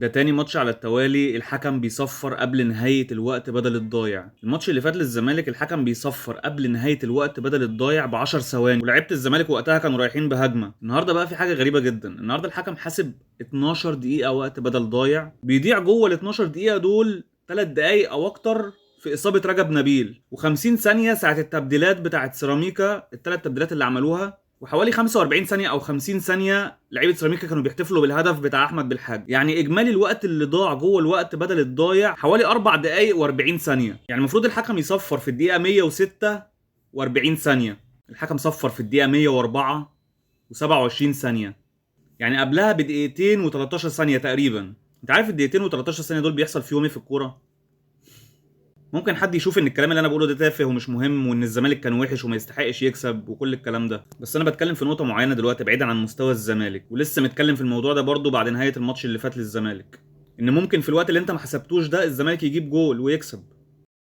ده تاني ماتش على التوالي الحكم بيصفر قبل نهاية الوقت بدل الضايع. الماتش اللي فات للزمالك الحكم بيصفر قبل نهاية الوقت بدل الضايع ب10 ثواني، ولعيبة الزمالك وقتها كانوا رايحين بهجمة. النهارده بقى في حاجة غريبة جدا، النهارده الحكم حاسب 12 دقيقة وقت بدل ضايع، بيضيع جوه ال 12 دقيقة دول 3 دقايق او اكتر في اصابة رجب نبيل، و50 ثانية ساعة التبديلات بتاعت سيراميكا، الثلاث تبديلات اللي عملوها، وحوالي 45 ثانية أو 50 ثانية لعيبة سيراميكا كانوا بيحتفلوا بالهدف بتاع أحمد بالحاج. يعني إجمالي الوقت اللي ضاع جوه الوقت بدل الضايع حوالي 4 دقايق و40 ثانية. يعني المفروض الحكم يصفر في الدقيقة 106 و40 ثانية، الحكم صفر في الدقيقة 104 و27 ثانية، يعني قبلها بدقيقتين و13 ثانية تقريبا. أنت عارف الدقيقتين و13 ثانية دول بيحصل فيهم إيه في الكورة؟ ممكن حد يشوف ان الكلام اللي انا بقوله ده تافه ومش مهم، وان الزمالك كان وحش وما يستحقش يكسب وكل الكلام ده، بس انا بتكلم في نقطه معينه دلوقتي بعيدا عن مستوى الزمالك، ولسه متكلم في الموضوع ده برضو بعد نهايه الماتش اللي فات للزمالك، ان ممكن في الوقت اللي انت ما حسبتوش ده الزمالك يجيب جول ويكسب.